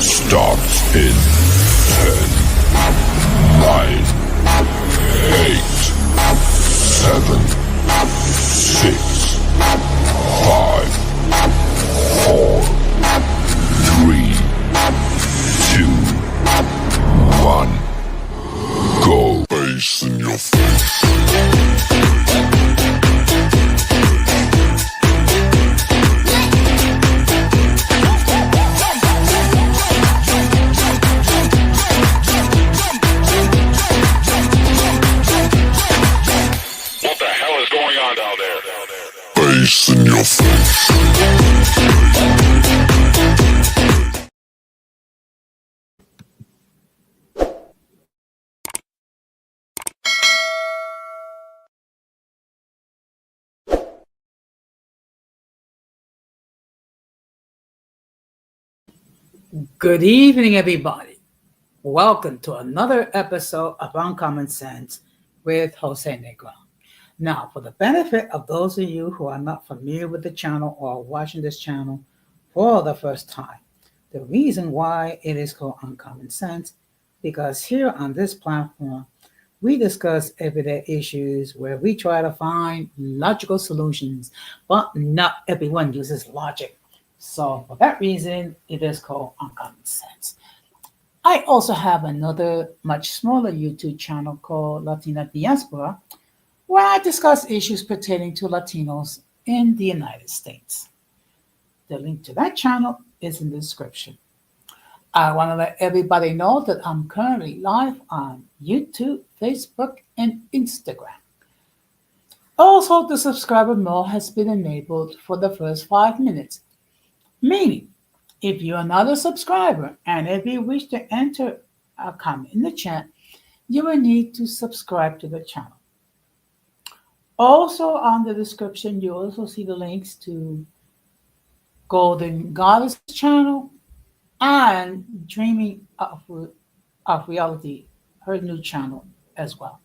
starts in 10, 9, 8, 7, 6, 5, 4, 3, 2, 1. Go. Face in your face. Face in your face. Good evening, everybody. Welcome to another episode of Uncommon Sense with Jose Negron. Now, for the benefit of those of you who are not familiar with the channel or watching this channel for the first time, the reason why it is called Uncommon Sense, because here on this platform, we discuss everyday issues where we try to find logical solutions, but not everyone uses logic. So for that reason, it is called Uncommon Sense. I also have another much smaller YouTube channel called Latina Diaspora, where I discuss issues pertaining to Latinos in the United States. The link to that channel is in the description. I want to let everybody know that I'm currently live on YouTube, Facebook, and Instagram. Also, the subscriber mode has been enabled for the first 5 minutes, meaning if you are not a subscriber and if you wish to enter a comment in the chat, you will need to subscribe to the channel. Also, on the description, you also see the links to Golden Goddess channel and Dreaming of Reality, her new channel as well.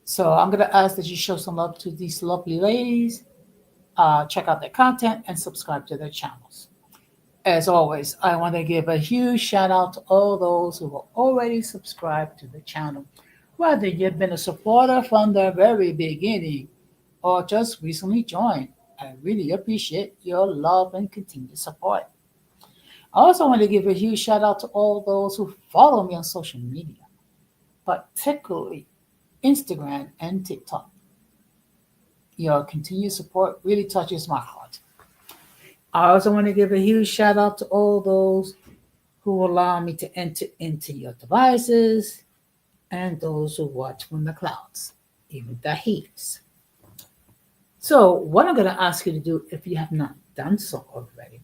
So I'm going to ask that you show some love to these lovely ladies, check out their content, and subscribe to their channels. As always, I want to give a huge shout out to all those who are already subscribed to the channel, whether you've been a supporter from the very beginning or just recently joined. I really appreciate your love and continued support. I also want to give a huge shout out to all those who follow me on social media, particularly Instagram and TikTok. Your continued support really touches my heart. I also want to give a huge shout out to all those who allow me to enter into your devices and those who watch from the clouds, even the haters. So, what I'm going to ask you to do, if you have not done so already,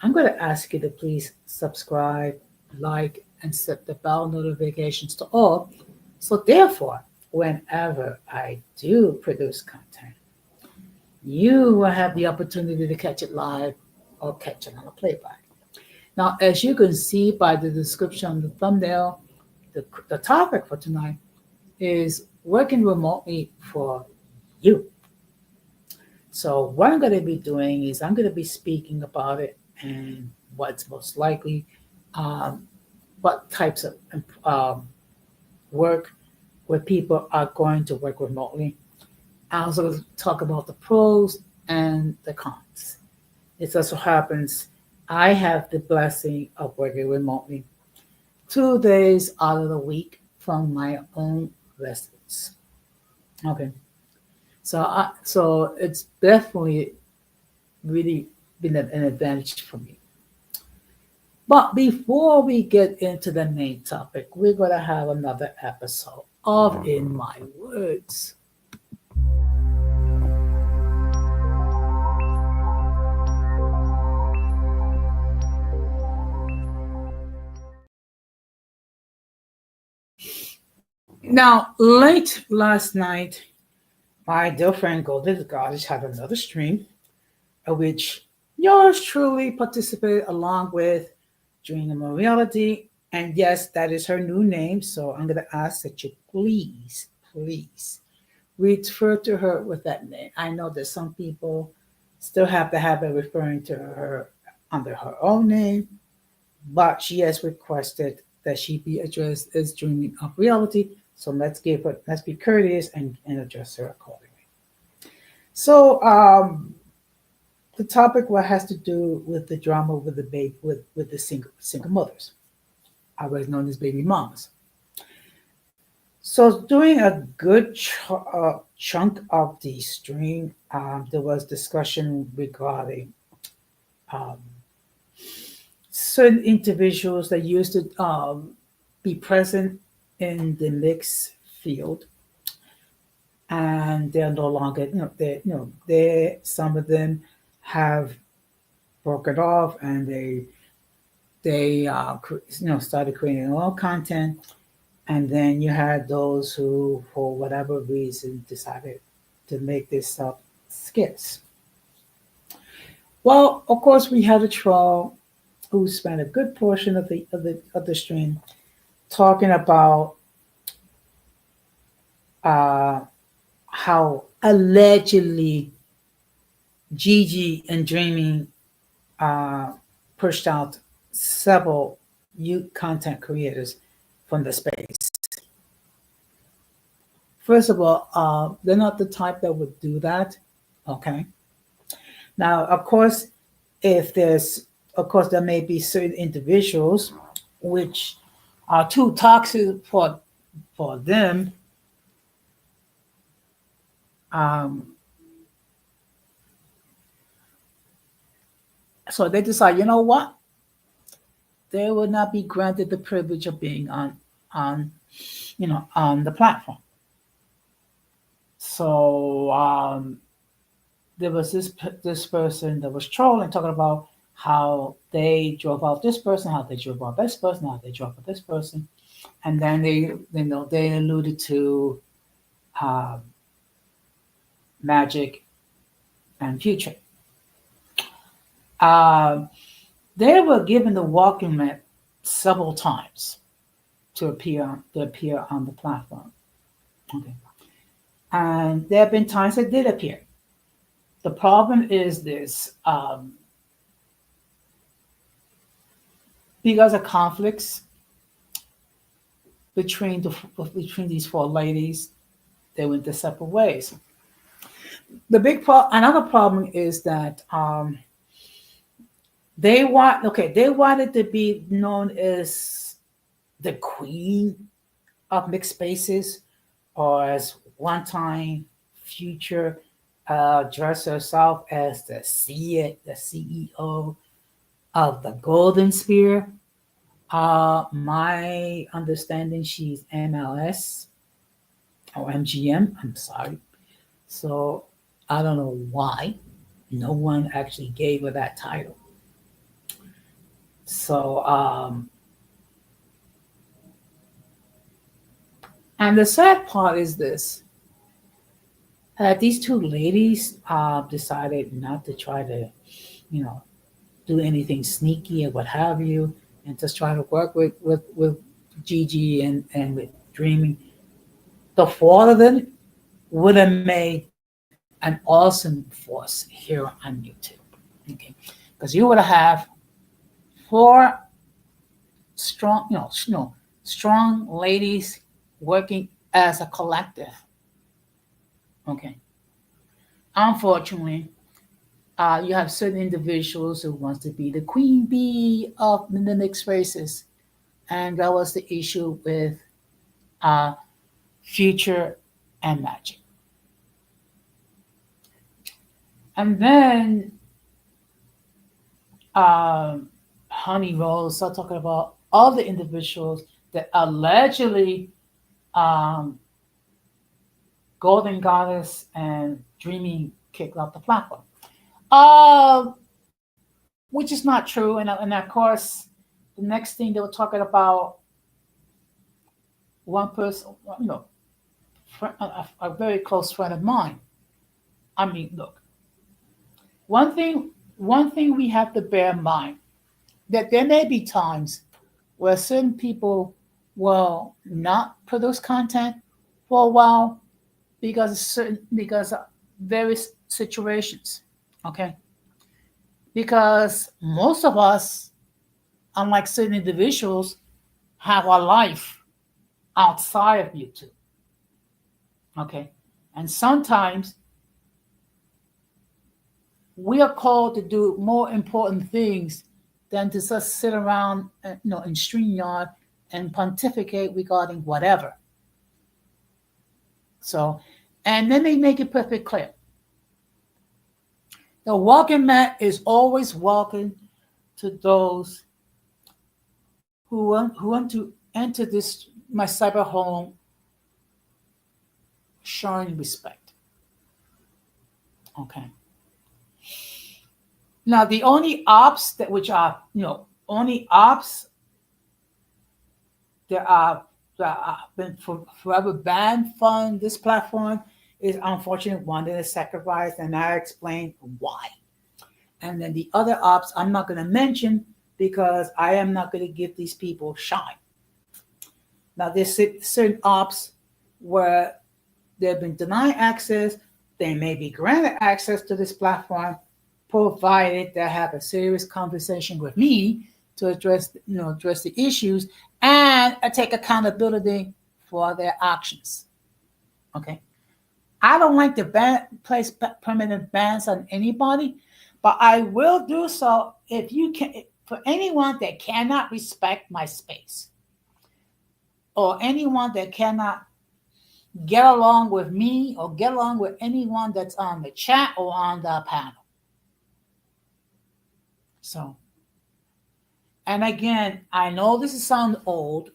I'm going to ask you to please subscribe, like, and set the bell notifications to all. So, therefore, whenever I do produce content, you will have the opportunity to catch it live or catch it on a playback. Now, as you can see by the description of the thumbnail, the topic for tonight is working remotely for you. So what I'm going to be doing is I'm going to be speaking about it and what's most likely, what types of work where people are going to work remotely. I also talk about the pros and the cons. It also happens I have the blessing of working remotely 2 days out of the week from my own residence. Okay. So it's definitely really been an advantage for me. But before we get into the main topic, we're going to have another episode of In My Words. Now, late last night, my dear friend Golden Goddess had another stream, which yours truly participated along with Dream of Reality. And yes, that is her new name. So I'm going to ask that you please refer to her with that name. I know that some people still have the habit of referring to her under her own name, but she has requested that she be addressed as dreaming of reality. So let's be courteous and address her accordingly. So the topic what has to do with the drama with the baby with the single mothers, otherwise known as baby mamas. So during a good chunk of the stream, there was discussion regarding um, certain individuals that used to be present in the mixed field, and they're no longer, they some of them have broken off, and they started creating their own content, and then you had those who, for whatever reason, decided to make this stuff skits. Well, of course, we had a troll who spent a good portion of the stream talking about uh, how allegedly Gigi and Dreaming uh, pushed out several youth content creators from the space. First of all, they're not the type that would do that. Okay. Now, of course, if there's, of course, there may be certain individuals which are too toxic for them. Um, so they decide, you know what? They will not be granted the privilege of being on on the platform. So there was this person that was trolling, talking about how they drove out this person, how they drove out this person, how they drove out this person, and then they alluded to uh, Magic and Future. Uh, they were given the walking mat several times to appear on the platform. Okay, and there have been times they did appear. The problem is this: because of conflicts between these four ladies, they went their separate ways. Another problem is that they wanted to be known as the queen of mixed spaces, or as one time Future dressed herself as the CEO of the Golden Sphere. My understanding, she's MLS or MGM. I'm sorry. So I don't know why no one actually gave her that title. So and the sad part is this: that these two ladies decided not to try to, you know, do anything sneaky or what have you, and just try to work with Gigi and with Dreaming. The four of them would have made an awesome force here on YouTube. Okay, because you would have four strong, strong ladies working as a collective. Okay, unfortunately, you have certain individuals who wants to be the queen bee of the mixed races, and that was the issue with uh, Future and Magic. And then Honey Rose started talking about all the individuals that allegedly um, Golden Goddess and Dreamy kicked off the platform. Uh, which is not true. And of course, the next thing they were talking about one person, a very close friend of mine. I mean, look, one thing we have to bear in mind, that there may be times where certain people will not produce content for a while because of various situations. Okay, because most of us unlike certain individuals, have a life outside of YouTube. Okay. And sometimes we are called to do more important things than to just sit around, in StreamYard and pontificate regarding whatever. So, and then they make it perfectly clear. The welcome mat is always welcome to those who want to enter this my cyber home showing respect. Okay. Now the only ops that which are only ops that are been forever banned from this platform is unfortunately one that is sacrificed, and I explain why. And then the other ops I'm not going to mention because I am not going to give these people shine. Now there's certain ops where they've been denied access. They may be granted access to this platform, provided they have a serious conversation with me to address the issues and take accountability for their actions. Okay. I don't like to place permanent bans on anybody, but I will do so if you can, for anyone that cannot respect my space or anyone that cannot get along with me or get along with anyone that's on the chat or on the panel. So, and again, I know this sounds old,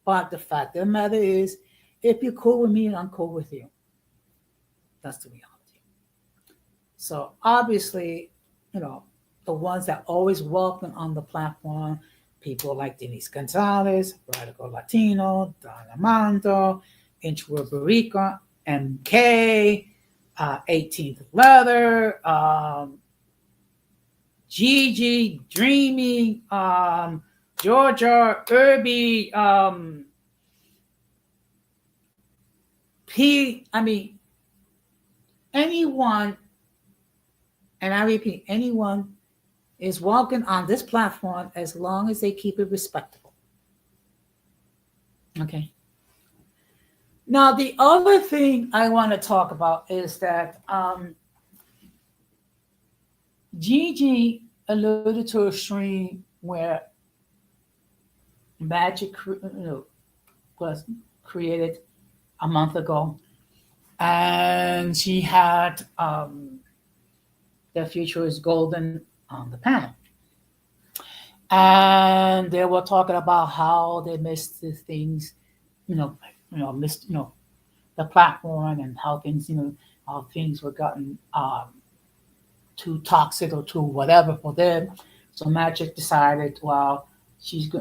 but the fact of the matter is, if you're cool with me, I'm cool with you. That's the reality. So obviously, the ones that always welcome on the platform, people like Denise Gonzalez, Radical Latino, Don Armando, Intro Barica, MK, 18th Leather, Gigi, Dreamy, Georgia, Irby, anyone, and I repeat, anyone is welcome on this platform as long as they keep it respectable. Okay. Now, the other thing I want to talk about is that Gigi alluded to a stream where Magic was created a month ago, and she had The Future is Golden on the panel. And they were talking about how they missed the things, missed the platform and how things were gotten too toxic or too whatever for them. So Magic decided, well, she's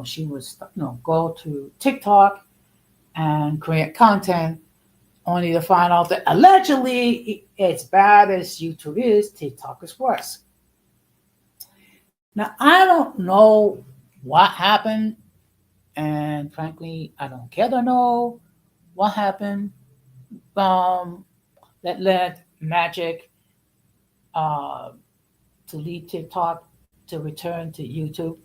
she was go to TikTok and create content, only to find out that allegedly as bad as YouTube is, TikTok is worse. Now I don't know what happened, and frankly, I don't care to know what happened. That led Magic to leave TikTok to return to YouTube.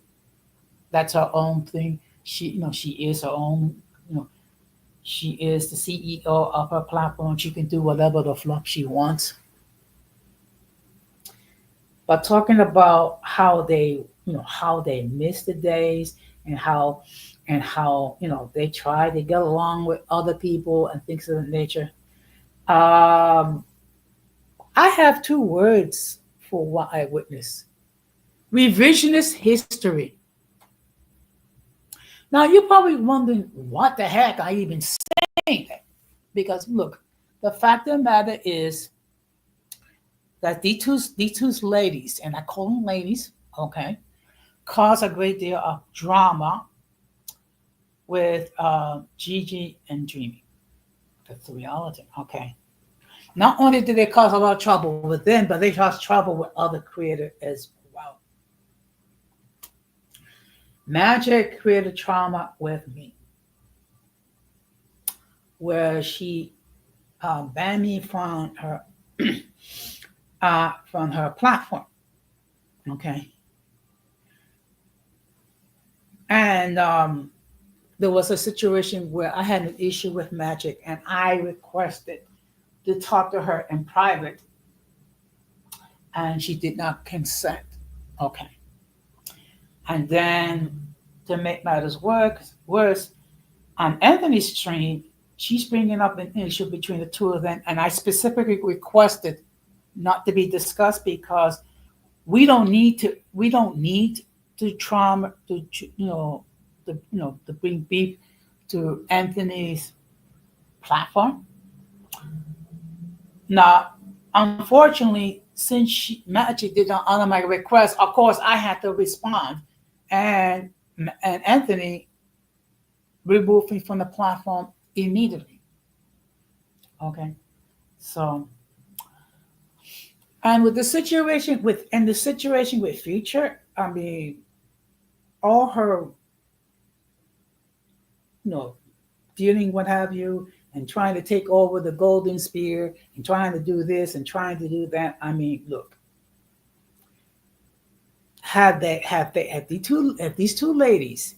That's her own thing. She is her own. She is the CEO of her platform. She can do whatever the fuck she wants. But talking about how they miss the days and how they try to get along with other people and things of that nature. I have two words for what I witnessed: revisionist history. Now you're probably wondering what the heck I even saying that, because look, the fact of the matter is that these two ladies, and I call them ladies, okay, cause a great deal of drama with Gigi and Dreamy. That's the reality, okay. Not only did they cause a lot of trouble with them, but they caused trouble with other creators as well. Magic created trauma with me, where she banned me from her platform. Okay. And there was a situation where I had an issue with Magic, and I requested to talk to her in private, and she did not consent. Okay. And then to make matters worse, on Anthony's stream, she's bringing up an issue between the two of them, and I specifically requested not to be discussed because we don't need to trauma to to bring beef to Anthony's platform. Now, unfortunately, since Magic did not honor my request, of course I had to respond, and Anthony removed me from the platform immediately. Okay, so and with the situation with Future, I mean, all her, you know, dealing what have you, and trying to take over the golden spear, and trying to do this and trying to do that. I mean, look, had these two ladies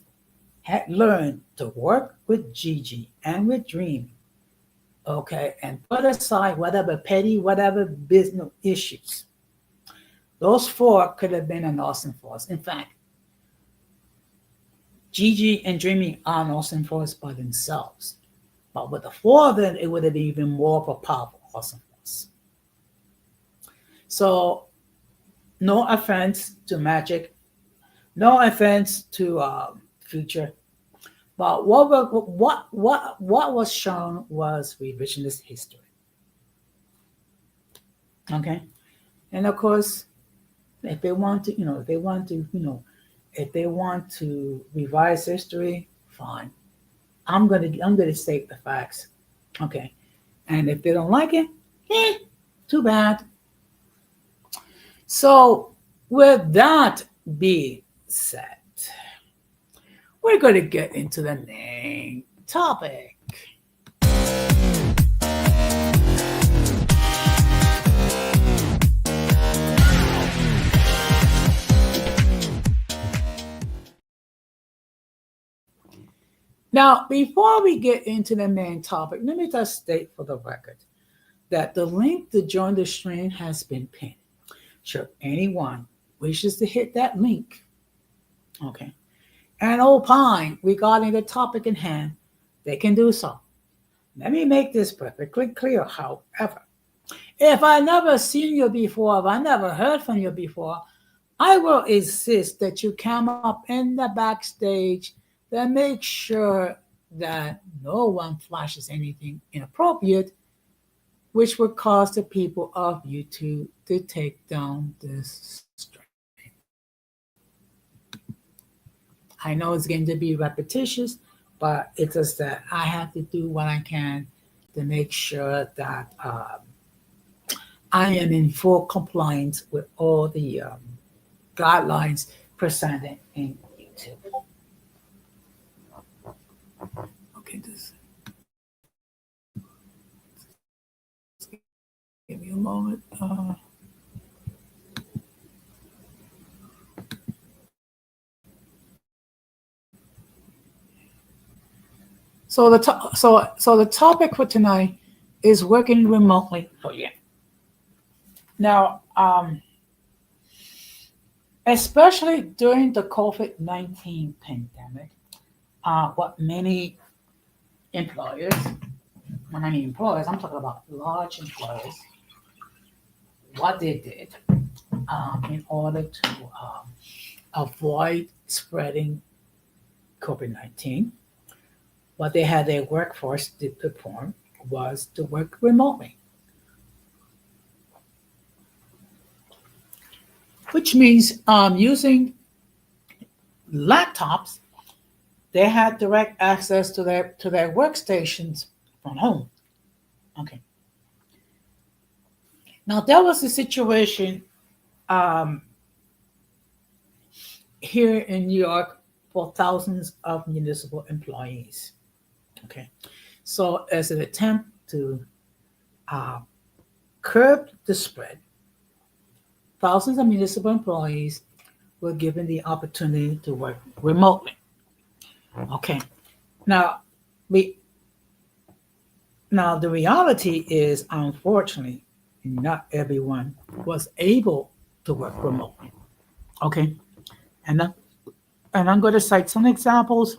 had learned to work with Gigi and with Dream, okay, and put aside whatever petty, whatever business issues, those four could have been an awesome force. In fact, Gigi and Dreamy are an awesome force by themselves. But with the four of them, it would have been even more of a powerful awesome force. So, no offense to Magic, no offense to Future, but what was shown was revisionist history. Okay, and of course, if they want to, if they want to revise history, fine. I'm gonna state the facts. Okay, and if they don't like it, too bad. So, with that being said, we're going to get into the main topic. Now, before we get into the main topic, let me just state for the record that the link to join the stream has been pinned. Should anyone wishes to hit that link, okay, and opine regarding the topic in hand, they can do so. Let me make this perfectly clear, however. If I never seen you before, if I never heard from you before, I will insist that you come up in the backstage, then make sure that no one flashes anything inappropriate, which would cause the people of YouTube to take down this stream. I know it's going to be repetitious, but it's just that I have to do what I can to make sure that I am in full compliance with all the guidelines presented in YouTube. Okay, just give me a moment. So the topic for tonight is working remotely. Oh yeah. Now, especially during the COVID-19 pandemic, what many employers, when I mean employers, I'm talking about large employers, what they did in order to avoid spreading COVID-19, what they had their workforce to perform was to work remotely, which means using laptops, they had direct access to their workstations from home. Okay. Now there was a situation here in New York for thousands of municipal employees. Okay, so as an attempt to curb the spread, thousands of municipal employees were given the opportunity to work remotely. Okay. Now, we now the reality is, unfortunately, not everyone was able to work remotely. Okay, and I- and I'm going to cite some examples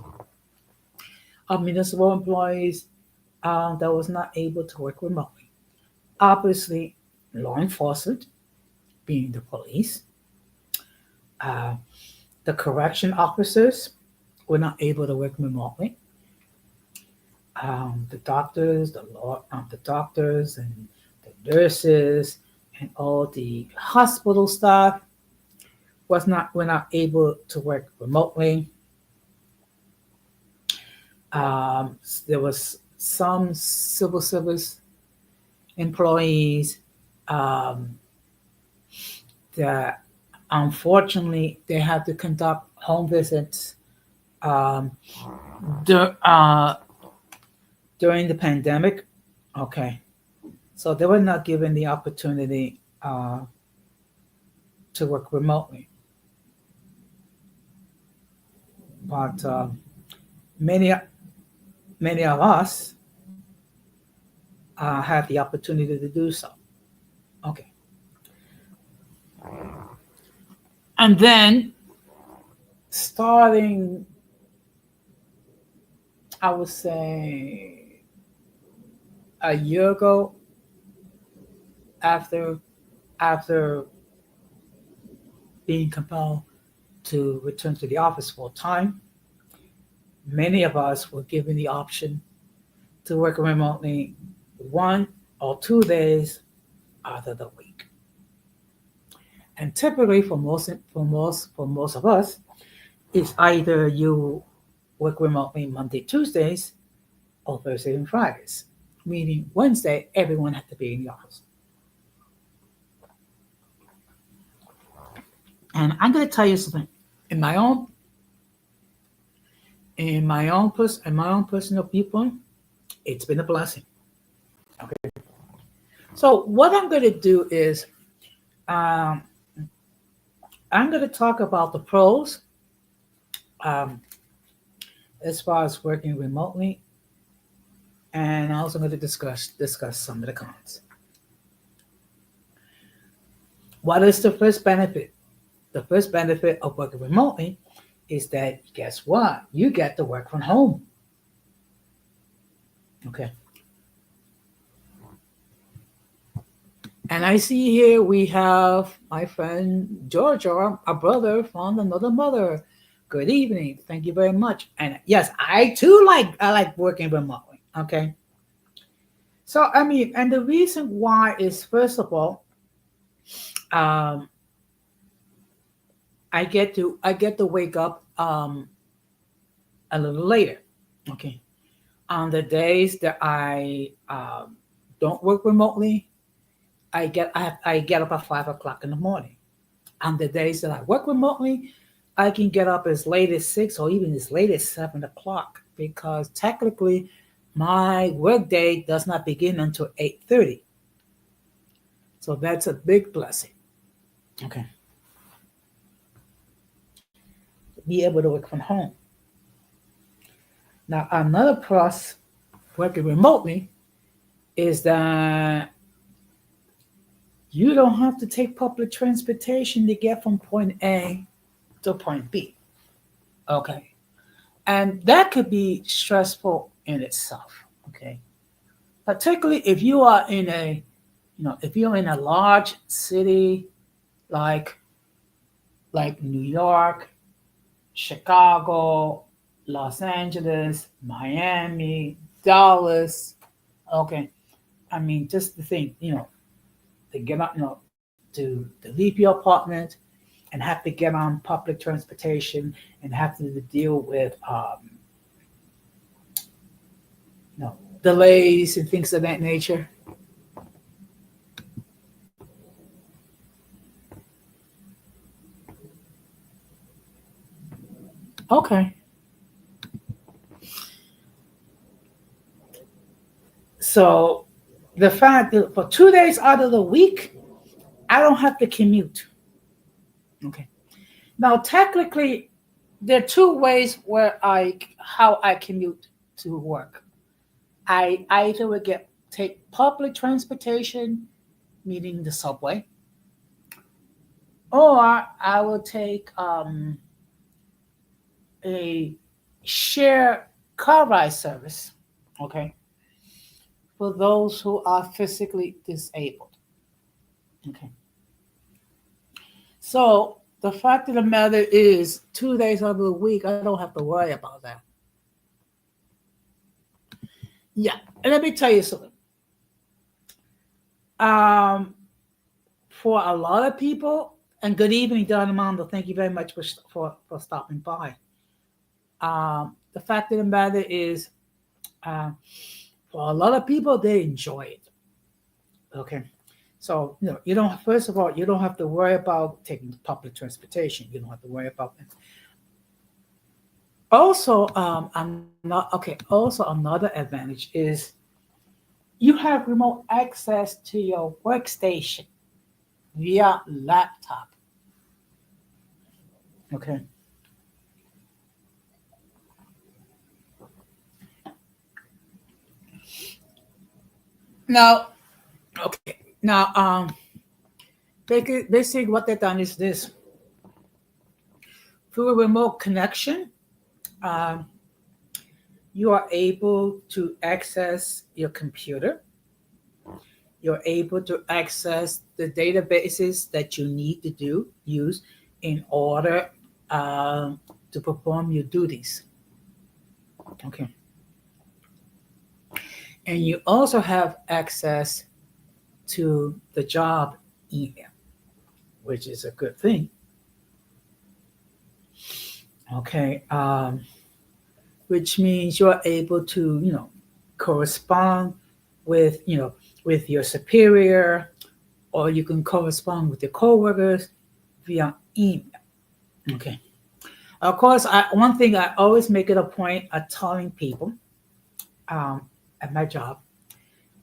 of municipal employees that was not able to work remotely. Obviously, law enforcement, being the police, uh, the correction officers were not able to work remotely. The doctors, the doctors and the nurses and all the hospital staff were not able to work remotely. There was some civil service employees um, that unfortunately they had to conduct home visits um, dur- uh, during the pandemic. Okay, so they were not given the opportunity to work remotely, but many many of us had the opportunity to do so. Okay, and then starting, I would say, a year ago, after after being compelled to return to the office full time, many of us were given the option to work remotely 1 or 2 days out of the week. And typically, for most of us, it's either you work remotely Monday, Tuesdays, or Thursday and Fridays. Meaning Wednesday, everyone had to be in the office. And I'm going to tell you something. In my own in my own personal viewpoint, it's been a blessing. Okay. So what I'm going to do is um, I'm going to talk about the pros um, as far as working remotely, and I'm also going to discuss some of the cons. What is the first benefit? The first benefit of working remotely is that guess what? You get to work from home. Okay. And I see here we have my friend Georgia, a brother found another mother. Good evening. Thank you very much. And yes, I like working remotely. Okay. So I mean, and the reason why is first of all, um, I get to wake up a little later. Okay. On the days that I don't work remotely, I get up at 5 o'clock in the morning. On the days that I work remotely, I can get up as late as 6 or even as late as 7 o'clock because technically my workday does not begin until 8:30. So that's a big blessing. Okay. Be able to work from home. Now another plus working remotely is that you don't have to take public transportation to get from point A to point B. Okay. And that could be stressful in itself. Okay. Particularly if you are in a, if you're in a large city like New York, Chicago, Los Angeles, Miami, Dallas. Okay. I mean, just the thing, to get out, to leave your apartment and have to get on public transportation and have to deal with delays and things of that nature. Okay. So the fact that for 2 days out of the week, I don't have to commute. Okay. Now, technically, there are two ways where how I commute to work. I either would get take public transportation, meaning the subway, or I will take a share car ride service. Okay, for those who are physically disabled. Okay, so the fact of the matter is, 2 days out of the week, I don't have to worry about that. Yeah, and let me tell you something. Um, for a lot of people, and good evening, Don Armando. Thank you very much for stopping by. The fact of the matter is, uh, for a lot of people, they enjoy it. Okay, so you don't. First of all, you don't have to worry about taking public transportation. You don't have to worry about it. Also, I'm not okay. Also, another advantage is you have remote access to your workstation via laptop. Okay. Now, okay. Now, basically, what they've done is this: through a remote connection, um, you are able to access your computer. You're able to access the databases that you need to use in order to perform your duties. Okay, and you also have access to the job email, which is a good thing. Okay, which means you're able to correspond with with your superior, or you can correspond with your coworkers via email. Okay. Of course, one thing I always make it a point of telling people at my job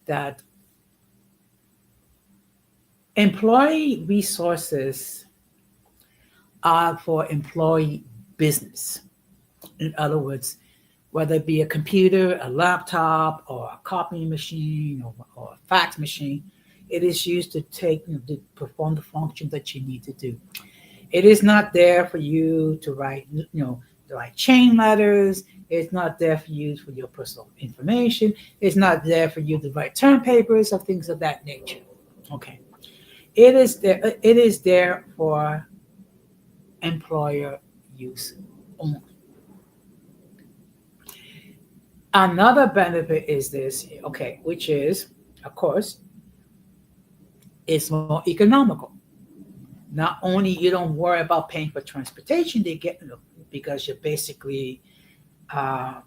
that employee resources are for employee business. In other words, whether it be a computer, a laptop, or a copying machine, or a fax machine, it is used to to perform the function that you need to do. It is not there for you to write, to write chain letters. It's not there for you for your personal information. It's not there for you to write term papers or things of that nature. Okay, it is there. It is there for employer use only. Another benefit is this, okay, which is, of course, it's more economical. Not only you don't worry about paying for transportation, they get because you're basically uh,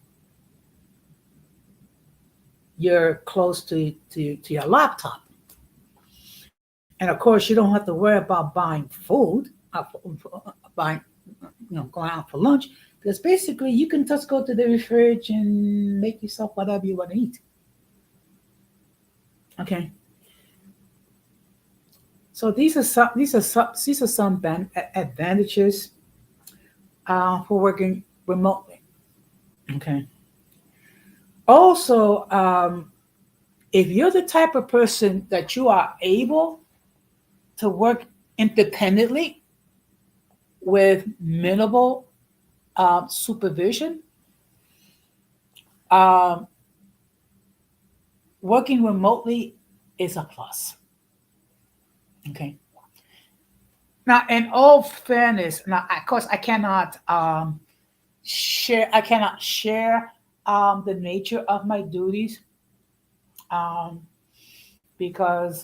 you're close to your laptop, and of course you don't have to worry about buying food, buying going out for lunch, because basically you can just go to the fridge and make yourself whatever you want to eat. Okay, so these are some advantages for working remotely. Okay. Also, if you're the type of person that you are able to work independently with minimal supervision, um, working remotely is a plus. Okay. Now, in all fairness, now of course I cannot share the nature of my duties um, because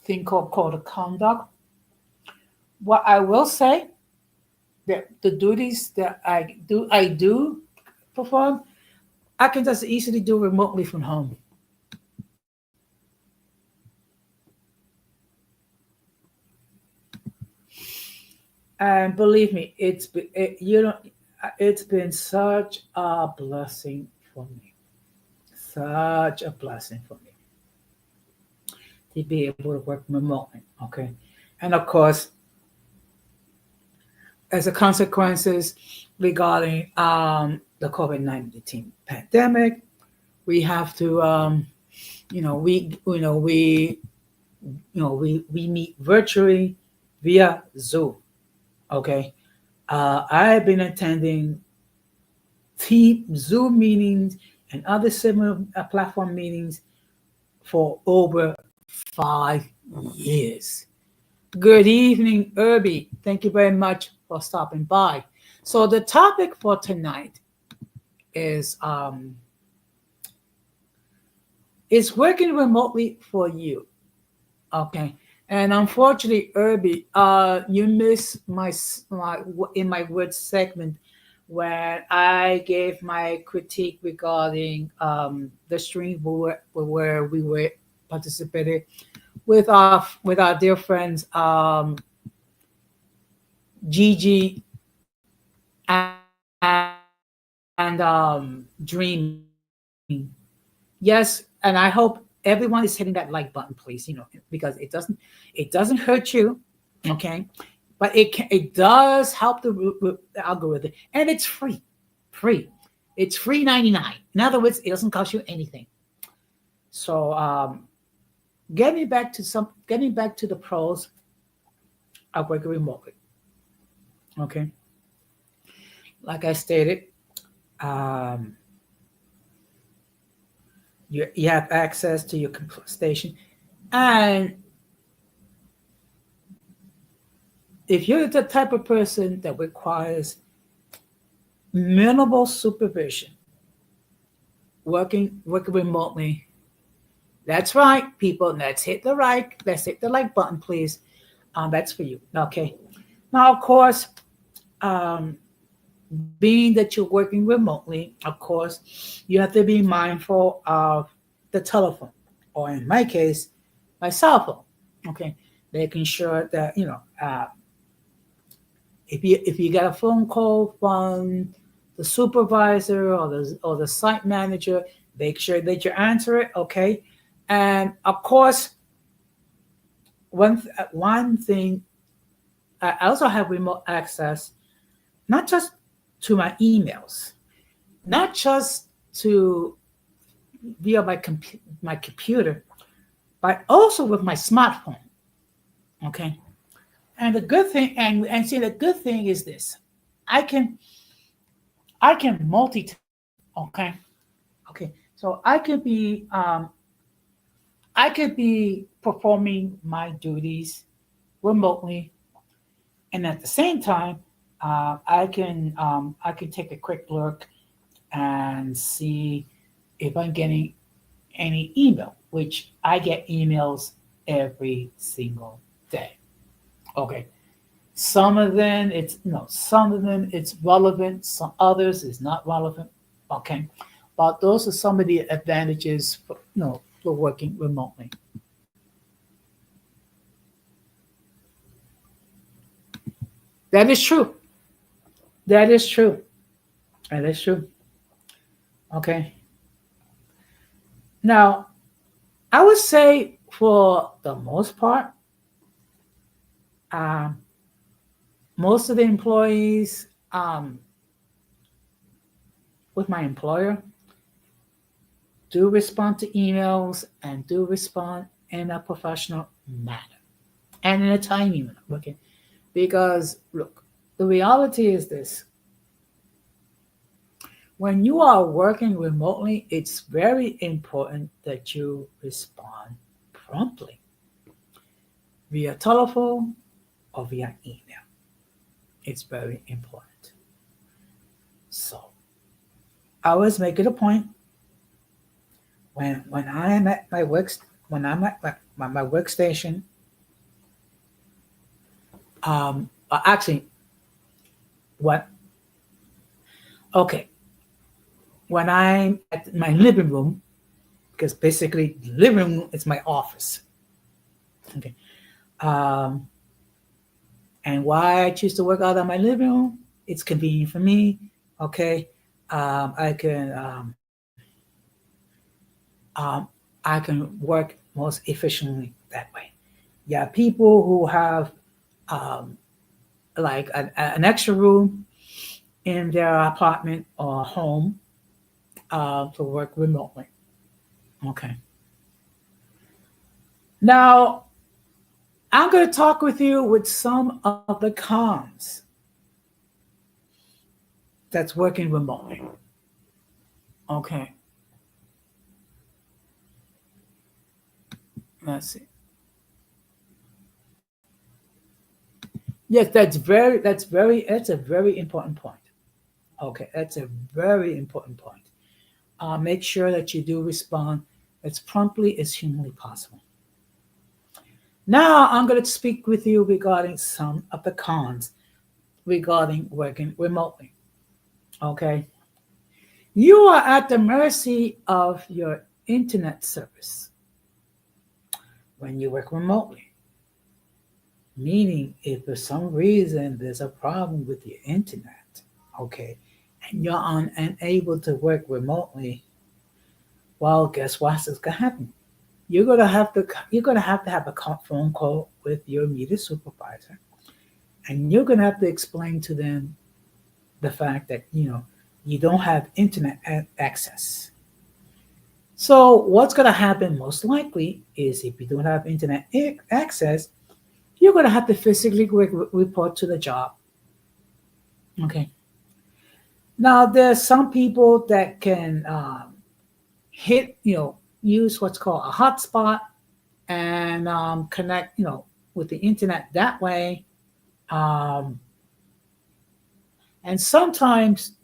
thing called code of conduct. What I will say that the duties that I do perform, I can just easily do remotely from home. And believe me, it's been such a blessing for me, such a blessing for me to be able to work remotely. Okay, and of course, as a consequences regarding the COVID-19 pandemic. We have to, we meet virtually via Zoom. Okay, I've been attending team Zoom meetings and other similar platform meetings for over 5 years. Good evening, Irby. Thank you very much for stopping by. So the topic for tonight is working remotely for you. Okay. And unfortunately, Irby, you missed my in my word segment when I gave my critique regarding the stream where we were participating with our dear friends Gigi and Dreaming. Yes, and I hope everyone is hitting that like button, please. Because it doesn't hurt you, okay? But it does help the algorithm, and it's free. It's free 99. In other words, it doesn't cost you anything. So getting back to the pros of working remotely. Okay, like I stated, um, you have access to your station, and if you're the type of person that requires minimal supervision, working remotely, that's right, people. Let's hit the like button, please. That's for you. Okay. Now, of course, um, being that you're working remotely, of course, you have to be mindful of the telephone, or in my case, my cell phone. Okay, making sure that if you get a phone call from the supervisor or the site manager, make sure that you answer it. Okay, and of course, one thing, I also have remote access, not just to my emails, not just to via my computer, but also with my smartphone. Okay, and the good thing is this: I can multitask. Okay, okay, so I could be performing my duties remotely, and at the same time, I can take a quick look and see if I'm getting any email, which I get emails every single day. Okay. Some of them it's relevant, some others is not relevant. Okay. But those are some of the advantages for working remotely. That is true. That is true. That is true. Okay. Now, I would say for the most part, um, most of the employees with my employer do respond to emails and do respond in a professional manner and in a timely manner. Okay, because look, the reality is this: when you are working remotely, it's very important that you respond promptly via telephone or via email. It's very important. So I always make it a point when I am at my work when I'm at my workstation. Actually, what? Okay, when I'm at my living room, because basically the living room is my office. Okay, um, and why I choose to work out of my living room? It's convenient for me. Okay, I can um, I can work most efficiently that way. Yeah, people who have um, like an extra room in their apartment or home to work remotely. Okay. Now, I'm going to talk with you with some of the cons that's working remotely. Okay. Let's see. Yes, that's a very important point. Okay, that's a very important point. Make sure that you do respond as promptly as humanly possible. Now, I'm going to speak with you regarding some of the cons regarding working remotely. Okay, you are at the mercy of your internet service when you work remotely. Meaning, if for some reason there's a problem with your internet, okay, and you're unable to work remotely, well, guess what's going to happen? You're gonna have to have a phone call with your immediate supervisor, and you're gonna have to explain to them the fact that you don't have internet access. So what's gonna happen most likely is if you don't have internet access, you're gonna have to physically report to the job. Okay. Now there's some people that can hit use what's called a hotspot and connect with the internet that way. Um, and sometimes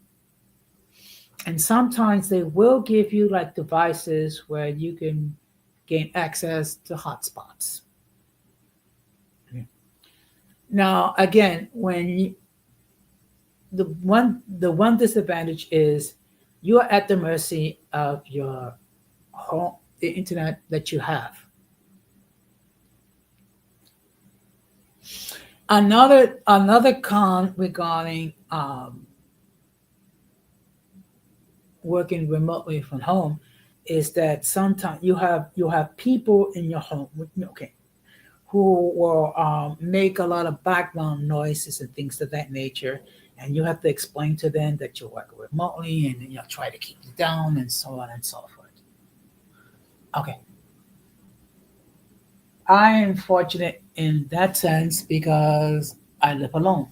they will give you like devices where you can gain access to hotspots. Now again, the one disadvantage is you are at the mercy of your home, the internet that you have. Another con regarding working remotely from home is that sometimes you have people in your home, okay, who will make a lot of background noises and things of that nature, and you have to explain to them that you're working remotely and try to keep it down and so on and so forth. Okay, I am fortunate in that sense because I live alone.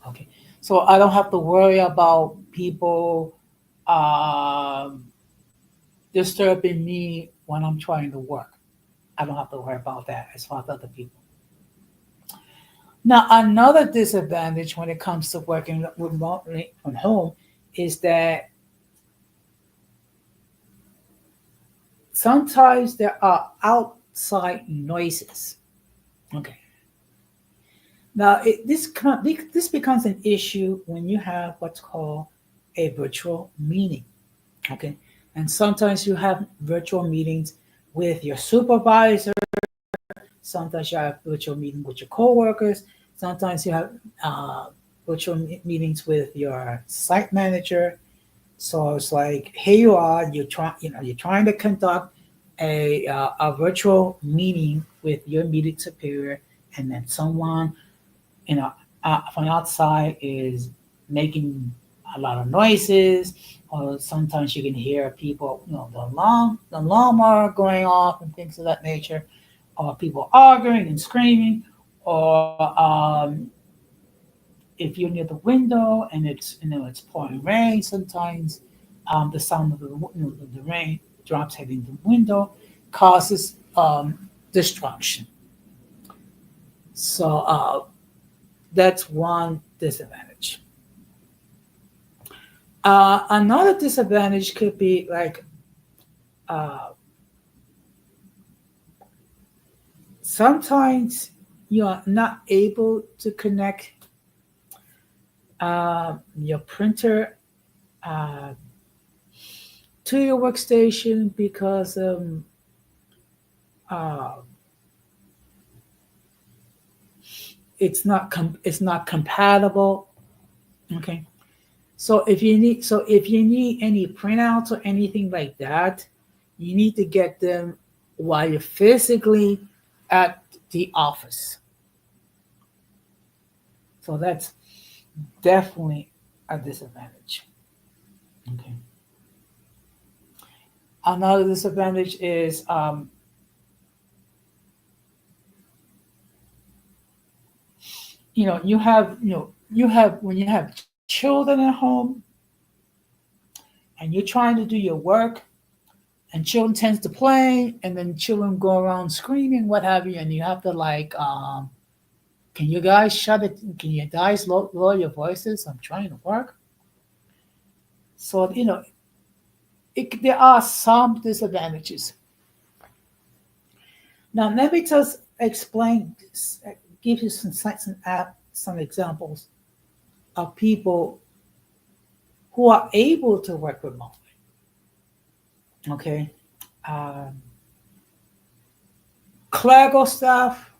Okay, so I don't have to worry about people um, disturbing me when I'm trying to work. I don't have to worry about that as far as other people. Now, another disadvantage when it comes to working remotely from home is that sometimes there are outside noises. Okay. Now, this becomes an issue when you have what's called a virtual meeting. Okay, and sometimes you have virtual meetings with your supervisor. Sometimes you have virtual meeting with your coworkers. Sometimes you have virtual meetings with your site manager. So it's like here you are, you're trying to conduct a virtual meeting with your immediate superior, and then someone you know from outside is making a lot of noises, or sometimes you can hear people, the lawnmower going off and things of that nature, or people arguing and screaming, or if you're near the window and it's pouring rain, sometimes the sound of the rain drops hitting the window causes destruction. So that's one disadvantage. Another disadvantage could be like uh, sometimes you are not able to connect your printer uh, to your workstation because uh, it's not compatible. Okay, so if you need any printouts or anything like that, you need to get them while you're physically at the office. So that's definitely a disadvantage. Okay. Another disadvantage is you have when you have children at home and you're trying to do your work and children tends to play and then children go around screaming what have you and you have to like can you guys shut it, can you guys lower your voices, I'm trying to work. So there are some disadvantages. Now let me just explain, give you some examples of people who are able to work remotely. Okay. Um, Clerical staff,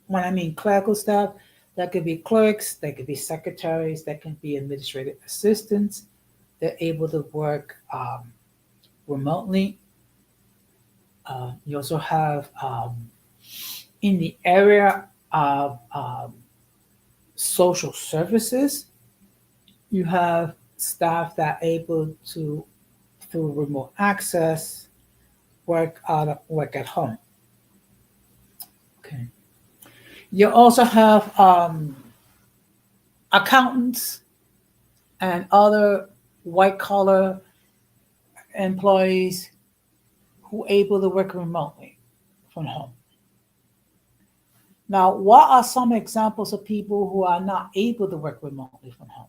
when I mean clerical staff, that could be clerks, that could be secretaries, that can be administrative assistants. They're able to work remotely. You also have in the area of social services, you have staff that are able to, through remote access, work at home. Okay. You also have accountants and other white collar employees who are able to work remotely from home. Now, what are some examples of people who are not able to work remotely from home?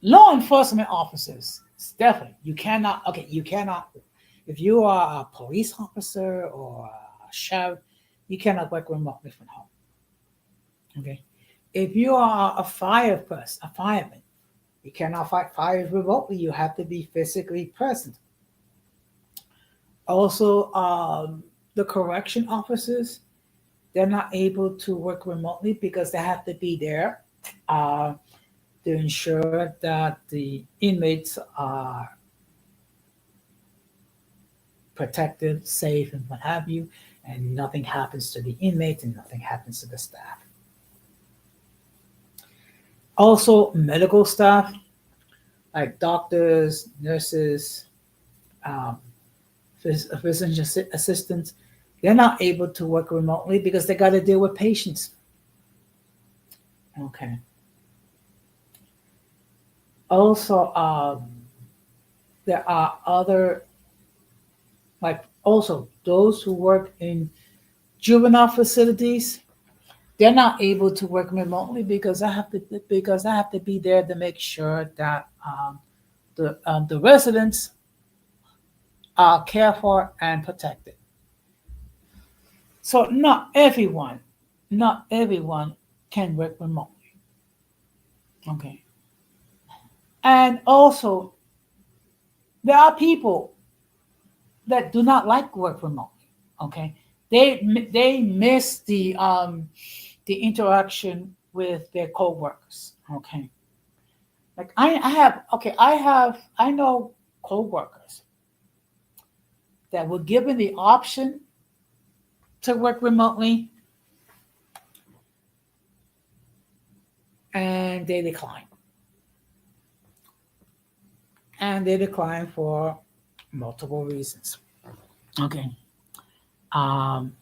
Law enforcement officers, definitely. You cannot, if you are a police officer or a sheriff, you cannot work remotely from home. Okay. If you are a a fireman, you cannot fight fires remotely. You have to be physically present. Also, the correction officers, they're not able to work remotely because they have to be there uh, to ensure that the inmates are protected, safe, and what have you, and nothing happens to the inmates and nothing happens to the staff. Also, medical staff like doctors, nurses, um, physician assistants, they're not able to work remotely because they got to deal with patients. Okay. Also, there are other, like also those who work in juvenile facilities, they're not able to work remotely because I have to be there to make sure that the residents are cared for and protected. So not everyone can work remotely. Okay. And also, there are people that do not like work remotely. Okay. They miss the interaction with their coworkers. Okay. Like I know coworkers that were given the option to work remotely and they declined. And they declined for multiple reasons. Okay. Um,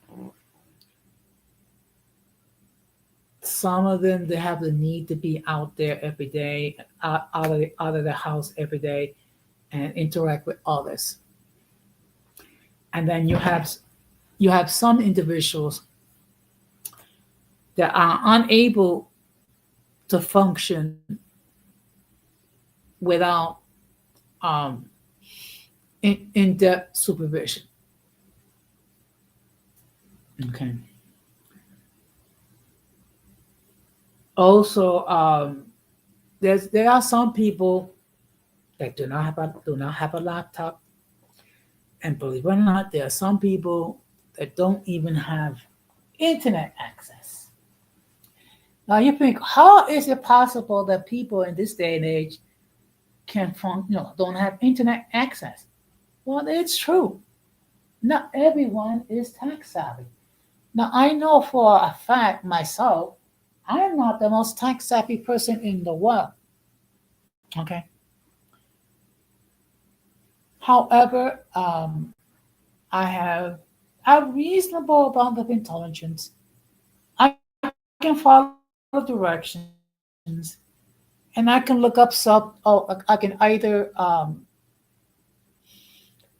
some of them they have the need to be out there every day, out of the house every day, and interact with others. And then you have some individuals that are unable to function without um, in-depth supervision. Okay. Also, there are some people that do not have a laptop, and believe it or not, there are some people that don't even have internet access. Now you think, how is it possible that people in this day and age don't have internet access? Well, it's true. Not everyone is tech savvy. Now, I know for a fact myself, I'm not the most tech savvy person in the world. Okay. However, I have a reasonable amount of intelligence. I can follow directions, and I can look up I can either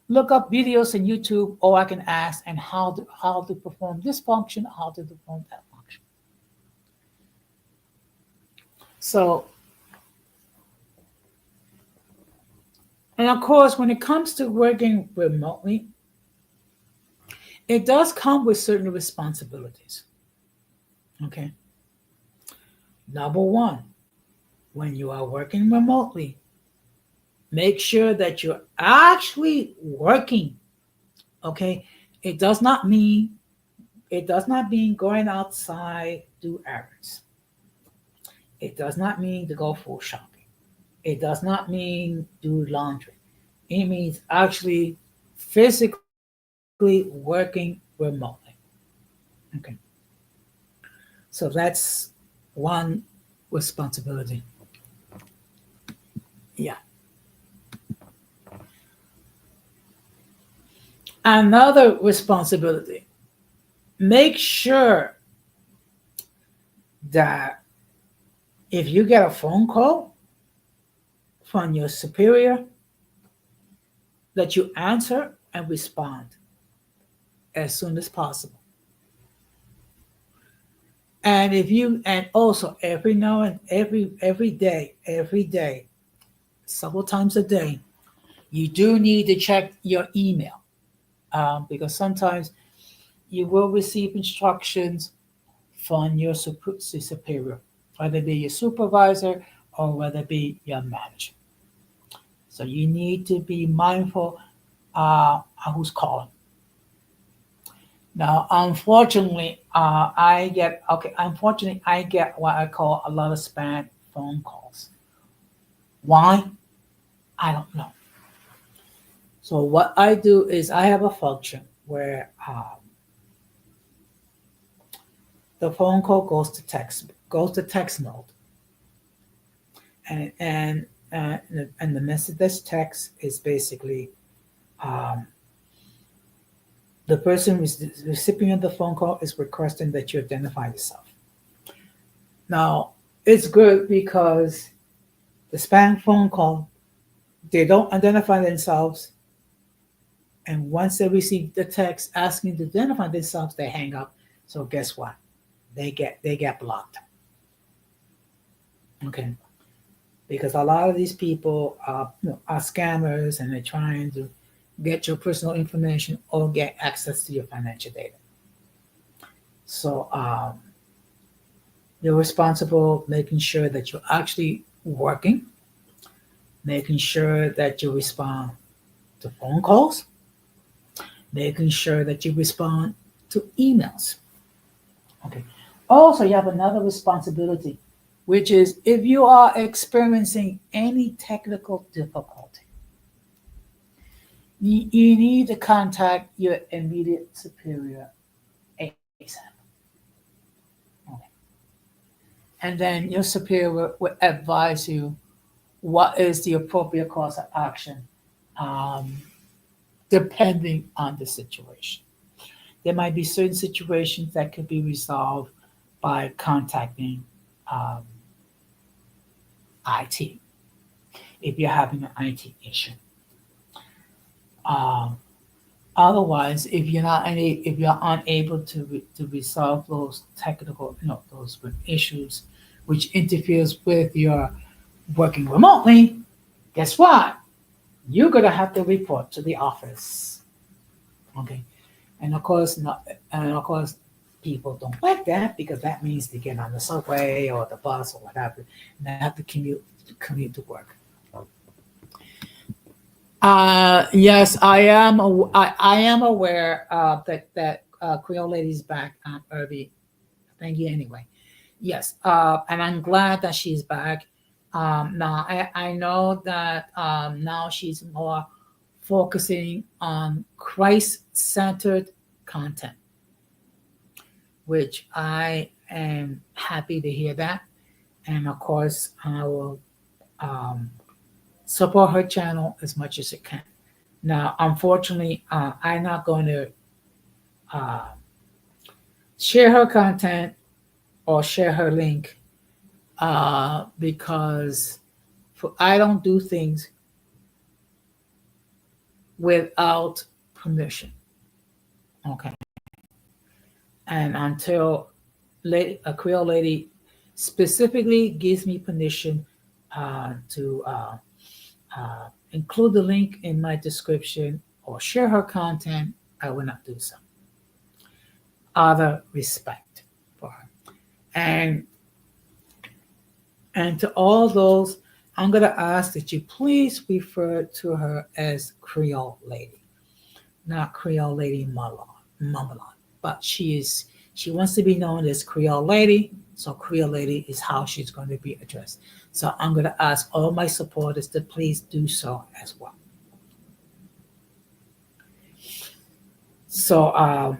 look up videos in YouTube, or I can ask and how to perform this function, how to perform that function. So, and of course, when it comes to working remotely, it does come with certain responsibilities. Okay. Number one, when you are working remotely, make sure that you're actually working. Okay. It does not mean it does not mean going outside do errands. It does not mean to go for shopping. It does not mean do laundry. It means actually physically working remotely. Okay. So that's one responsibility. Yeah. Another responsibility. Make sure that if you get a phone call from your superior, that you answer and respond as soon as possible. And if you and also every now and every day, several times a day, you do need to check your email, because sometimes you will receive instructions from your superior, whether it be your supervisor or whether it be your manager. So you need to be mindful who's calling. Now, unfortunately, I get what I call a lot of spam phone calls. Why? I don't know. So what I do is I have a function where the phone call goes to text mode, and the message that's text is basically um, the person who's the recipient of the phone call is requesting that you identify yourself. Now, it's good because the spam phone call, they don't identify themselves, and once they receive the text asking to identify themselves, they hang up. So guess what? They get blocked. Okay, because a lot of these people are scammers, and they're trying to get your personal information or get access to your financial data. So you're responsible making sure that you're actually working, making sure that you respond to phone calls, making sure that you respond to emails. Okay. Also, you have another responsibility, which is if you are experiencing any technical difficulty, you need to contact your immediate superior ASAP. Okay. And then your superior will advise you what is the appropriate course of action, um, depending on the situation. There might be certain situations that could be resolved by contacting um, IT if you're having an IT issue. Um, Otherwise, if you're unable to resolve those technical, those issues, which interferes with your working remotely, guess what? You're gonna have to report to the office. Okay, and of course, not, and of course, people don't like that because that means they get on the subway or the bus or whatever, and they have to commute to work. Yes, I am aware that Creole Lady's back, Irby. Thank you anyway. Yes, and I'm glad that she's back. Now I know that now she's more focusing on Christ-centered content. which I am happy to hear that. And of course, I will um, support her channel as much as it can. Now, unfortunately, I'm not going to uh, share her content or share her link because I don't do things without permission. Okay. And until a Creole lady specifically gives me permission to include the link in my description or share her content, I will not do so. Out of respect for her. And and to all those, I'm gonna ask that you please refer to her as Creole lady, not Creole lady Mamelon. But she wants to be known as Creole lady, so Creole lady is how she's going to be addressed. So I'm going to ask all my supporters to please do so as well. So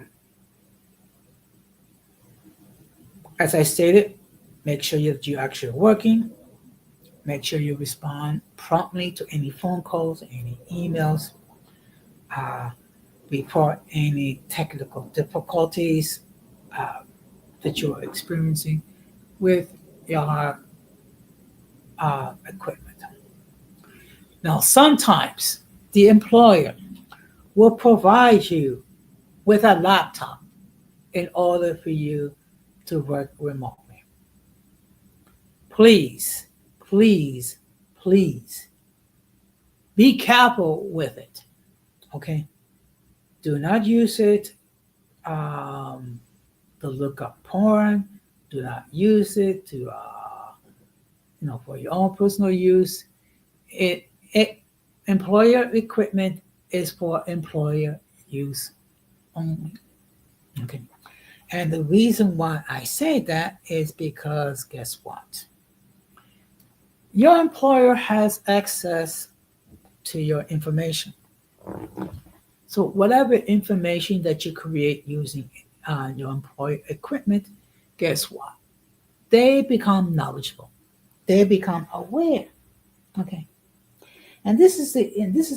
as I stated, make sure that you're actually working. Make sure you respond promptly to any phone calls, any emails. Uh, Report any technical difficulties uh, that you are experiencing with your equipment. Now, sometimes the employer will provide you with a laptop in order for you to work remotely. Please, please, please be careful with it. Okay? Do not use it to look up porn. Do not use it to for your own personal use. It employer equipment is for employer use only. Okay. And the reason why I say that is because guess what? Your employer has access to your information. So whatever information that you create using your employer equipment, guess what? They become knowledgeable. They become aware. Okay. And this is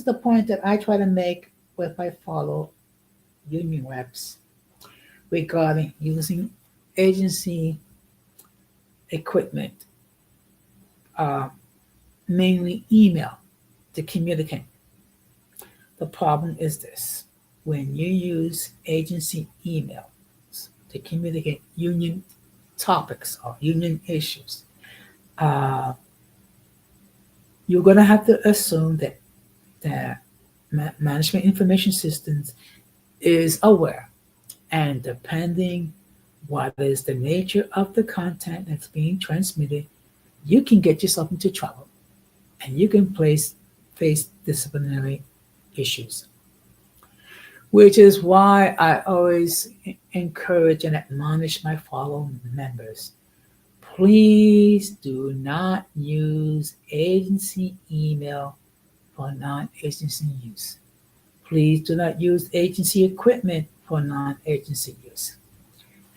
the point that I try to make with my fellow union reps regarding using agency equipment, uh, mainly email, to communicate. The problem is this: when you use agency emails to communicate union topics or union issues, uh, you're going to have to assume that the management information systems is aware, and depending what is the nature of the content that's being transmitted, you can get yourself into trouble and you can face disciplinary issues. Which is why I always encourage and admonish my fellow members. Please do not use agency email for non-agency use. Please do not use agency equipment for non-agency use.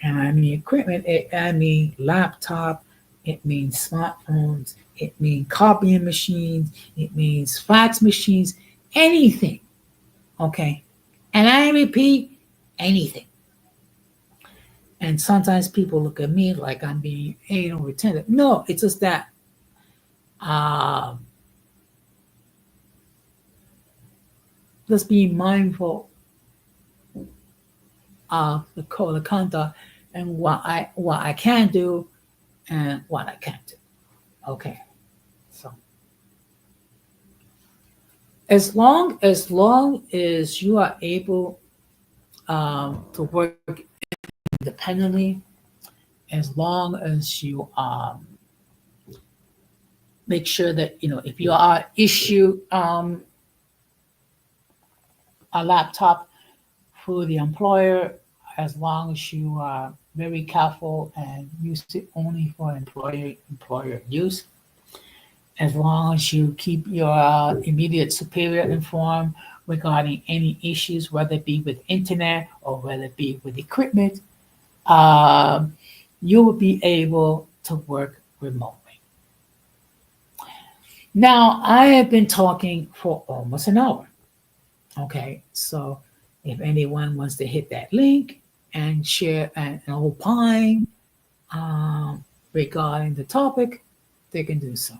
And I mean equipment, I mean laptop, it means smartphones, it means copying machines, it means fax machines, anything. Okay. And I repeat, anything. And sometimes people look at me like I'm being anal retentive. No, it's just that let's be mindful of the code of conduct and what I can do and what I can't do. Okay. So as long as you are able to work independently, as long as you make sure that if you are issue a laptop through the employer, as long as you are very careful and use it only for employer use, as long as you keep your immediate superior informed regarding any issues, whether it be with internet or whether it be with equipment, um, you will be able to work remotely. Now, I have been talking for almost an hour. Okay, so if anyone wants to hit that link and share an opine regarding the topic, they can do so.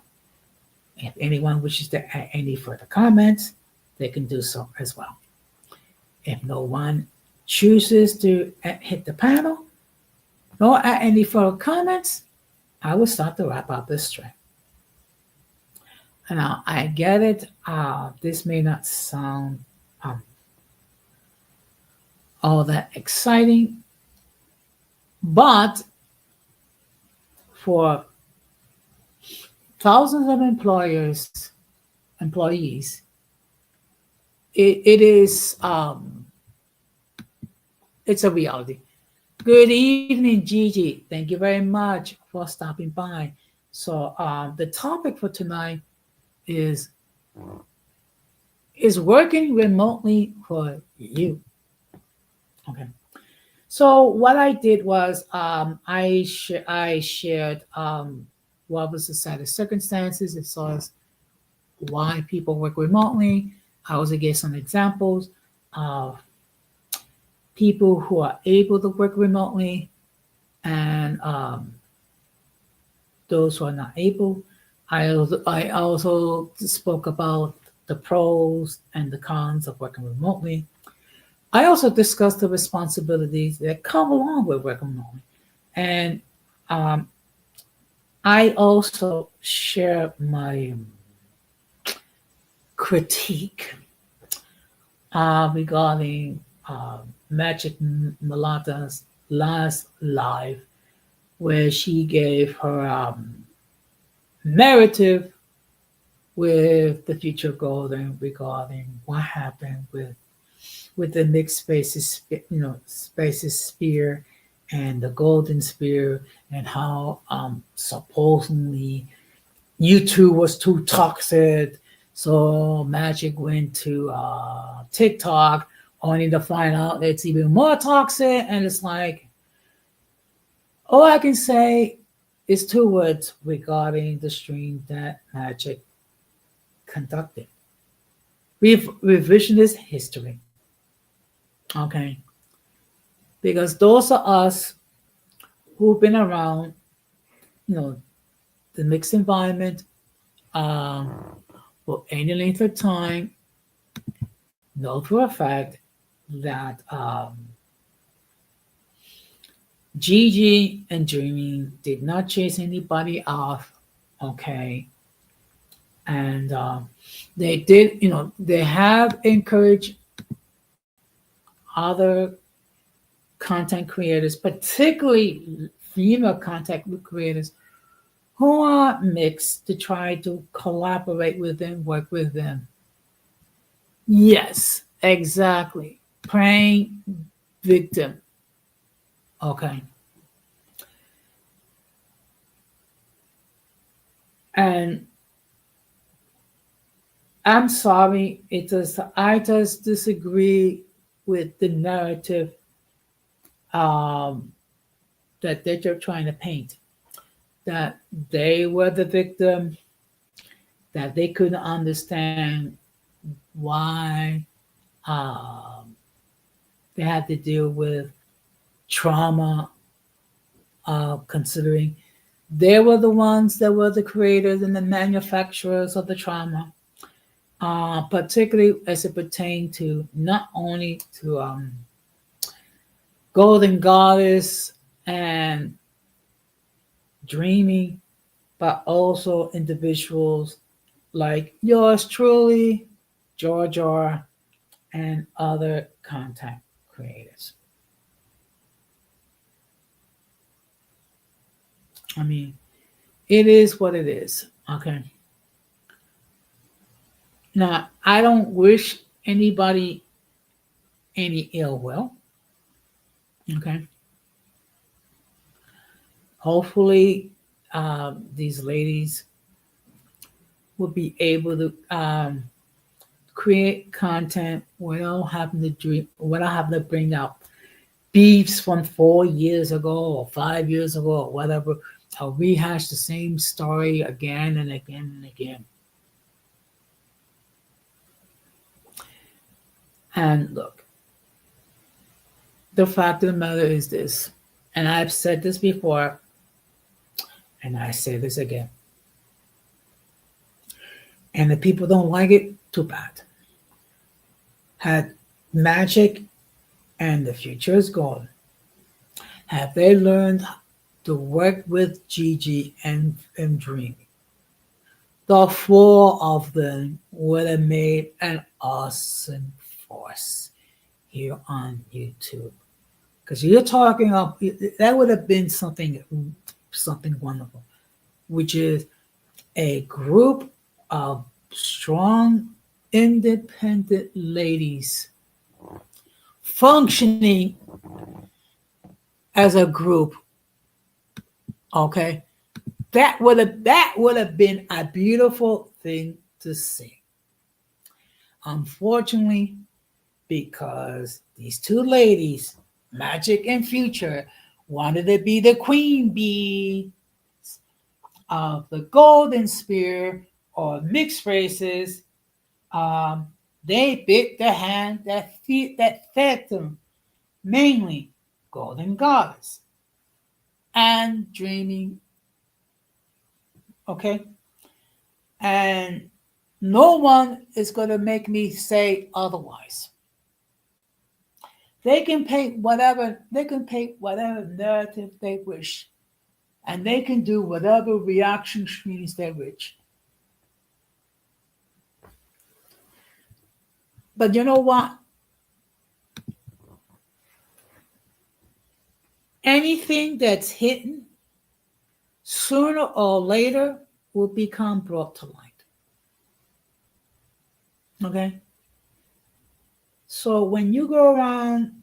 If anyone wishes to add any further comments, they can do so as well. If no one chooses to hit the panel nor add any further comments, I will start to wrap up this stream. Now, I get it. This may not sound um, all that exciting, but for thousands of employees, it is it's a reality. Good evening, Gigi. Thank you very much for stopping by. So the topic for tonight is working remotely for you. Okay. So what I did was I shared what was the set of circumstances as far as why people work remotely. I also gave some examples of people who are able to work remotely and those who are not able. I also spoke about the pros and the cons of working remotely. I also discussed the responsibilities that come along with working remotely. And um, I also share my critique regarding Magic Malata's last live, where she gave her narrative with the future golden regarding what happened with the mixed spaces, spaces spear and the golden spear, and how supposedly YouTube was too toxic. So Magic went to TikTok, only to find out it's even more toxic. And it's like, all I can say is two words regarding the stream that Magic conducted. Revisionist history. Okay. Because those are us who've been around, you know, the mixed environment for any length of time, know for a fact that Gigi and Dreaming did not chase anybody off, okay? And they did, they have encouraged other content creators, particularly female content creators, who are mixed to try to collaborate with them, work with them. Yes, exactly. Praying victim. Okay. And I'm sorry, I just disagree with the narrative um, that they're trying to paint. That they were the victim, that they couldn't understand why um, they had to deal with trauma, considering they were the ones that were the creators and the manufacturers of the trauma, particularly as it pertained to not only to Golden Goddess and Dreamy, but also individuals like yours truly, Georgia, and other content creators. I mean, it is what it is. Okay. Now, I don't wish anybody any ill will. Okay. Hopefully, these ladies will be able to create content without having to dream, without having to bring up beefs from 4 years ago or 5 years ago or whatever, rehash the same story again and again and again. And look, the fact of the matter is this, and I've said this before, and I say this again. And if people don't like it, too bad. Had Magic and the future is gone. Have they learned to work with Gigi and Dream? The four of them would have made an awesome force here on YouTube. Because you're talking of that would have been something wonderful, which is a group of strong, independent ladies functioning as a group. Okay, that would have been a beautiful thing to see. Unfortunately, because these two ladies, Magic and Future, wanted to be the queen bee of the Golden Spear or mixed races, they bit the hand that fed them, mainly Golden Goddess and Dreaming. Okay, and no one is going to make me say otherwise. They can paint whatever narrative they wish, and they can do whatever reaction streams they wish. But you know what? Anything that's hidden, sooner or later, will become brought to light. Okay? So when you go around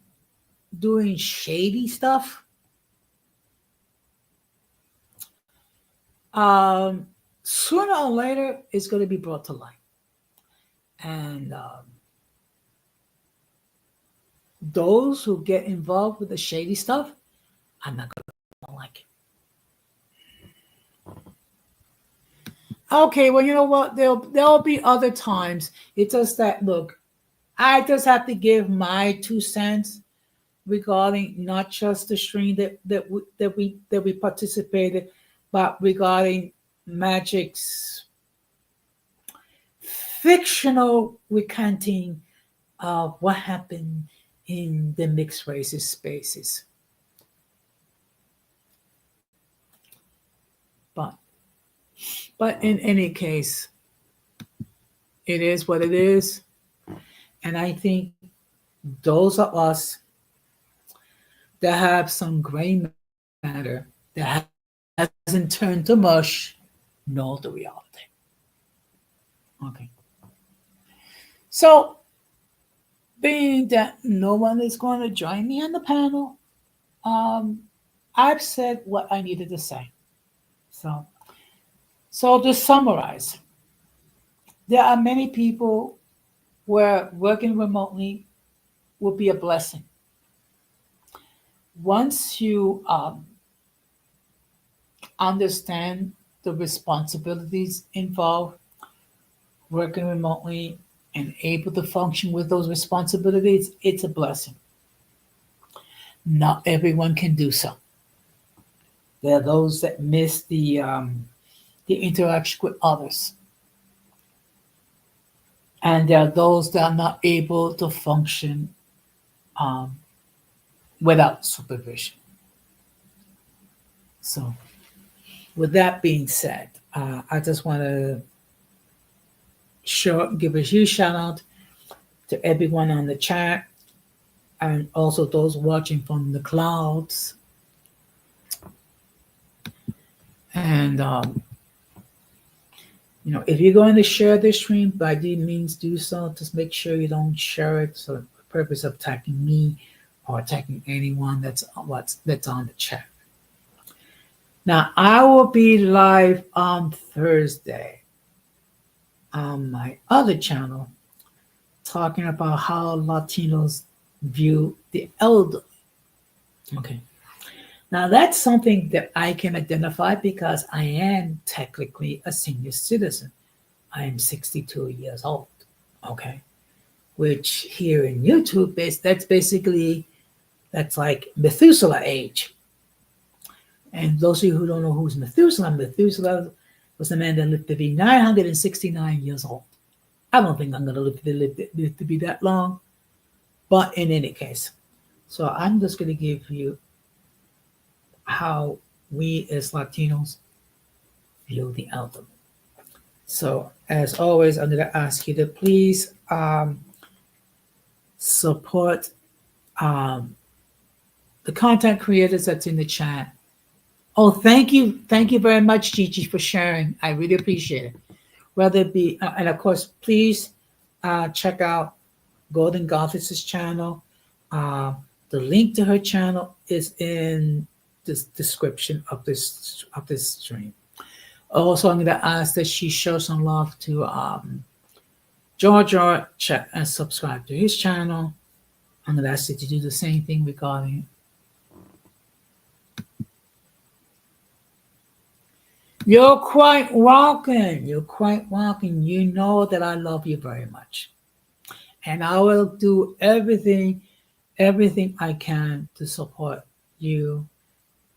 doing shady stuff, sooner or later, it's going to be brought to light. And those who get involved with the shady stuff, I'm not going to like it. Okay, well, you know what? There'll be other times. It's just that, look, I just have to give my 2 cents regarding not just the stream that we participated, but regarding Magic's fictional recanting of what happened in the mixed races spaces. But in any case, it is what it is. And I think those of us that have some gray matter that hasn't turned to mush know the reality. Okay. So, being that no one is going to join me on the panel, I've said what I needed to say. So to summarize, there are many people where working remotely will be a blessing. Once you understand the responsibilities involved working remotely and able to function with those responsibilities, it's a blessing. Not everyone can do so. There are those that miss the interaction with others. And there are those that are not able to function without supervision. So, with that being said, I just want to give a huge shout out to everyone on the chat and also those watching from the clouds. And if you're going to share this stream, by all means do so. Just make sure you don't share it for the purpose of attacking me or attacking anyone that's on the chat. Now, I will be live on Thursday on my other channel talking about how Latinos view the elderly. Okay. Now that's something that I can identify because I am technically a senior citizen. I am 62 years old. Okay. Which here in YouTube that's basically that's like Methuselah age. And those of you who don't know who's Methuselah, Methuselah was the man that lived to be 969 years old. I don't think I'm going to live to be that long, but in any case. So I'm just going to give you how we as Latinos view the album. So as always, I'm going to ask you to please support the content creators that's in the chat. Oh, thank you very much, Gigi, for sharing. I really appreciate it. Whether it be, and of course, please check out Golden Goddess's channel. The link to her channel is in the description of this stream. Also, I'm going to ask that she show some love to George, check and subscribe to his channel. I'm going to ask you to do the same thing regarding. You're quite welcome. You're quite welcome. You know that I love you very much. And I will do everything I can to support you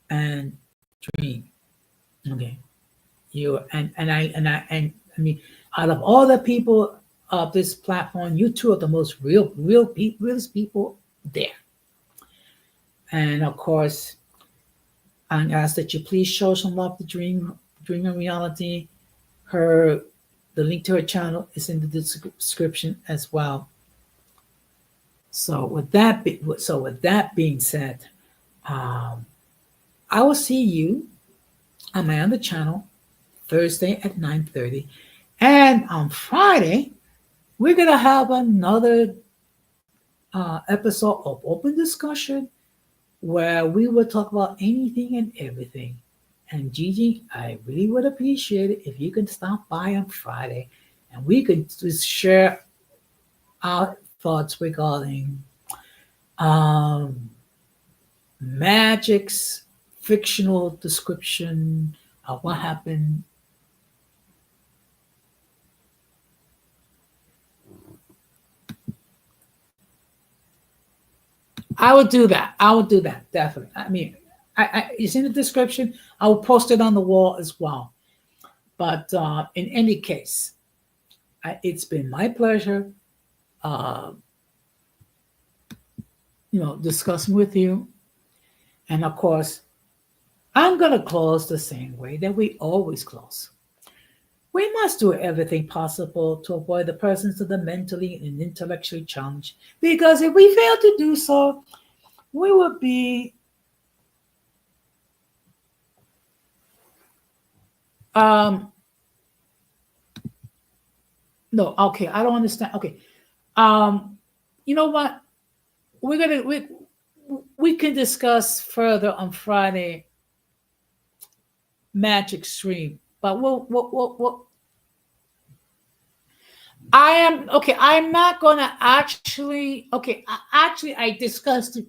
and Dream. Okay. You and I mean, out of all the people of this platform, you two are the most realest people there. And of course, I ask that you please show some love to Dream and Reality. The link to her channel is in the description as well. So with that being said, I will see you on my other channel Thursday at 9:30, and on Friday we're gonna have another episode of Open Discussion where we will talk about anything and everything. And Gigi, I really would appreciate it if you can stop by on Friday and we could just share our thoughts regarding magic's fictional description of what happened. I would do that. Definitely. I mean, it's in the description. I will post it on the wall as well. But in any case, it's been my pleasure, discussing with you. And of course, I'm going to close the same way that we always close. We must do everything possible to avoid the presence of the mentally and intellectually challenged, because if we fail to do so, we will be no, okay, I don't understand. Okay. You know what? We can discuss further on Friday Magic Stream, but we'll I am okay. I'm not gonna actually. Okay, I discussed it.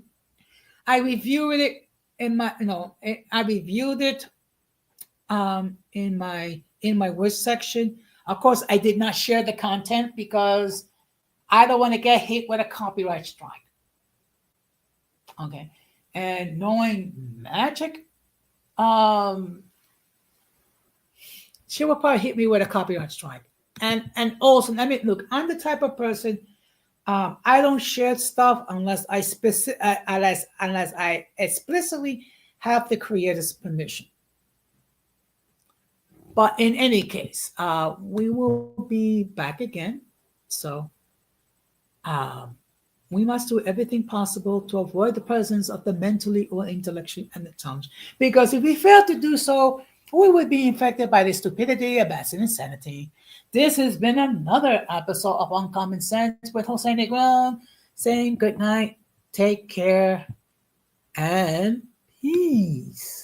I reviewed it in my. I reviewed it in my words section. Of course, I did not share the content because I don't want to get hit with a copyright strike. Okay, and knowing Magic, she will probably hit me with a copyright strike. And also, I mean, look, I'm the type of person. I don't share stuff unless I explicitly have the creator's permission. But in any case, we will be back again. So we must do everything possible to avoid the presence of the mentally or intellectually and the challenge. Because if we fail to do so, we would be infected by the stupidity, abasing insanity. This has been another episode of Uncommon Sense with Jose Negron saying good night, take care, and peace.